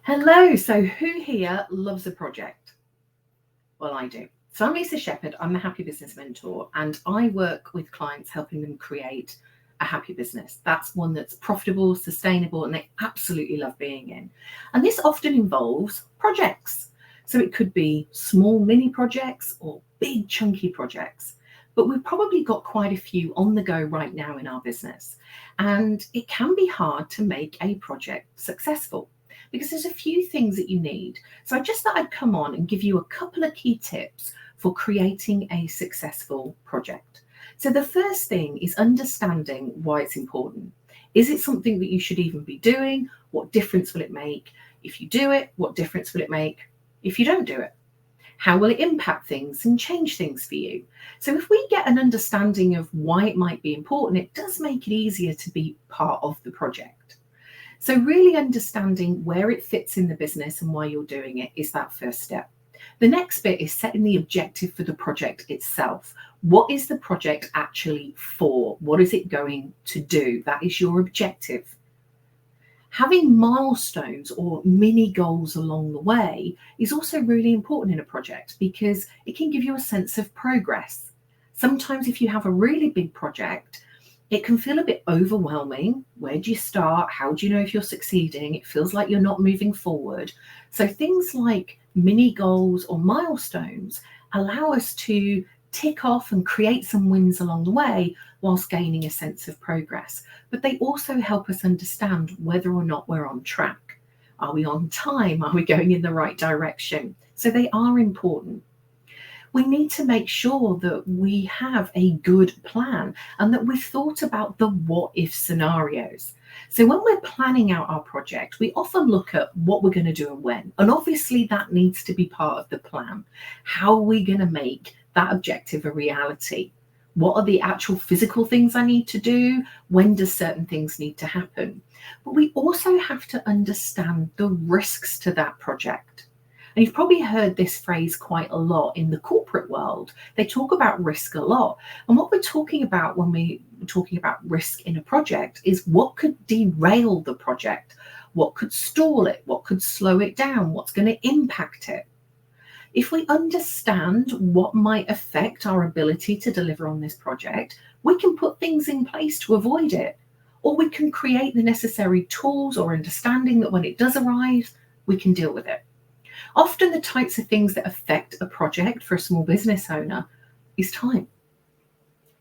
Hello, so who here loves a project? Well, I do. So I'm Lisa Shepherd, I'm the Happy Business Mentor, and I work with clients helping them create a happy business. That's one that's profitable, sustainable, and they absolutely love being in. And this often involves projects. So it could be small mini projects or big chunky projects. But we've probably got quite a few on the go right now in our business. And it can be hard to make a project successful because there's a few things that you need. So I just thought I'd come on and give you a couple of key tips for creating a successful project. So the first thing is understanding why it's important. Is it something that you should even be doing? What difference will it make? If you do it, what difference will it make if you don't do it? How will it impact things and change things for you? So if we get an understanding of why it might be important, it does make it easier to be part of the project. So really understanding where it fits in the business and why you're doing it is that first step. The next bit is setting the objective for the project itself. What is the project actually for? What is it going to do? That is your objective. Having milestones or mini goals along the way is also really important in a project because it can give you a sense of progress. Sometimes if you have a really big project, it can feel a bit overwhelming. Where do you start? How do you know if you're succeeding? It feels like you're not moving forward. So things like mini goals or milestones allow us to tick off and create some wins along the way whilst gaining a sense of progress. But they also help us understand whether or not we're on track. Are we on time? Are we going in the right direction? So they are important. We need to make sure that we have a good plan and that we've thought about the what if scenarios. So when we're planning out our project, we often look at what we're going to do and when. And obviously that needs to be part of the plan. How are we going to make that objective a reality? What are the actual physical things I need to do? When does certain things need to happen? But we also have to understand the risks to that project. And you've probably heard this phrase quite a lot in the corporate world. They talk about risk a lot. And what we're talking about when we're talking about risk in a project is what could derail the project, what could stall it, what could slow it down, what's going to impact it. If we understand what might affect our ability to deliver on this project, we can put things in place to avoid it. Or we can create the necessary tools or understanding that when it does arise, we can deal with it. Often the types of things that affect a project for a small business owner is time.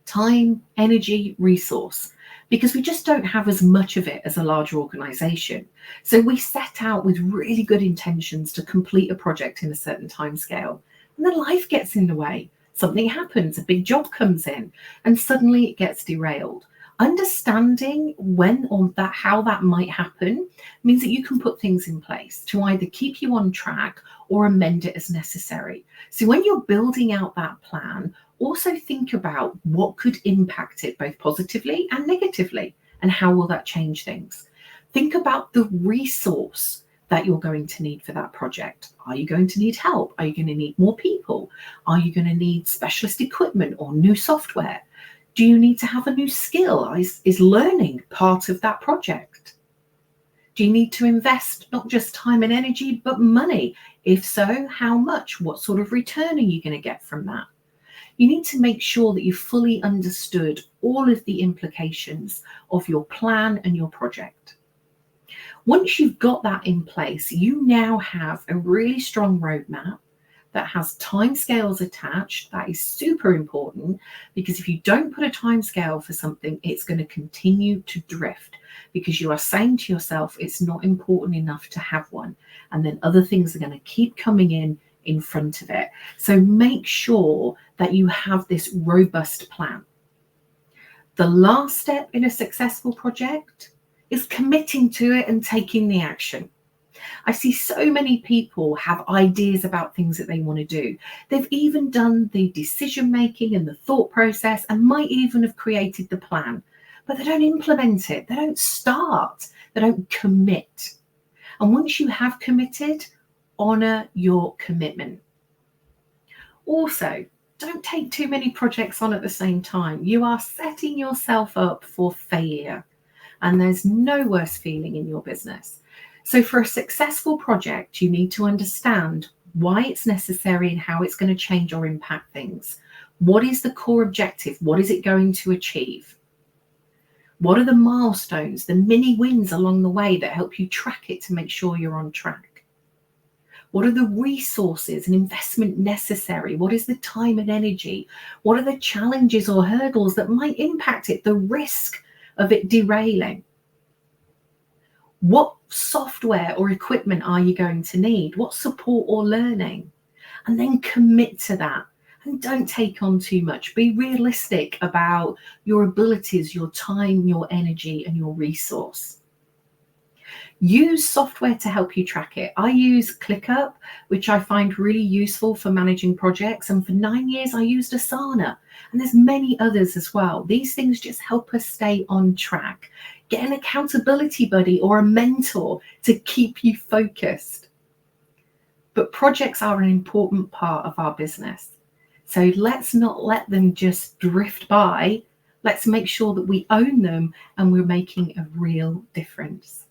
Time, energy, resource, because we just don't have as much of it as a larger organization. So we set out with really good intentions to complete a project in a certain time scale, and then life gets in the way. Something happens, a big job comes in, and suddenly it gets derailed. Understanding when or that how that might happen means that you can put things in place to either keep you on track or amend it as necessary. So when you're building out that plan, also think about what could impact it both positively and negatively, and how will that change things. Think about the resource that you're going to need for that project. Are you going to need help? Are you going to need more people? Are you going to need specialist equipment or new software? Do you need to have a new skill? Is learning part of that project? Do you need to invest not just time and energy, but money? If so, how much? What sort of return are you going to get from that? You need to make sure that you've fully understood all of the implications of your plan and your project. Once you've got that in place, you now have a really strong roadmap that has timescales attached. That is super important because if you don't put a timescale for something, it's going to continue to drift because you are saying to yourself, it's not important enough to have one. And then other things are going to keep coming in front of it. So make sure that you have this robust plan. The last step in a successful project is committing to it and taking the action. I see so many people have ideas about things that they want to do. They've even done the decision making and the thought process and might even have created the plan, but they don't implement it. They don't start. They don't commit. And once you have committed, honor your commitment. Also, don't take too many projects on at the same time. You are setting yourself up for failure. And there's no worse feeling in your business. So for a successful project, you need to understand why it's necessary and how it's going to change or impact things. What is the core objective? What is it going to achieve? What are the milestones, the mini wins along the way that help you track it to make sure you're on track? What are the resources and investment necessary? What is the time and energy? What are the challenges or hurdles that might impact it? The risk of it derailing? What software or equipment are you going to need? What support or learning? And then commit to that. And don't take on too much. Be realistic about your abilities, your time, your energy, and your resource. Use software to help you track it. I use ClickUp, which I find really useful for managing projects. And for 9 years, I used Asana. And there's many others as well. These things just help us stay on track. Get an accountability buddy or a mentor to keep you focused. But projects are an important part of our business. So let's not let them just drift by. Let's make sure that we own them and we're making a real difference.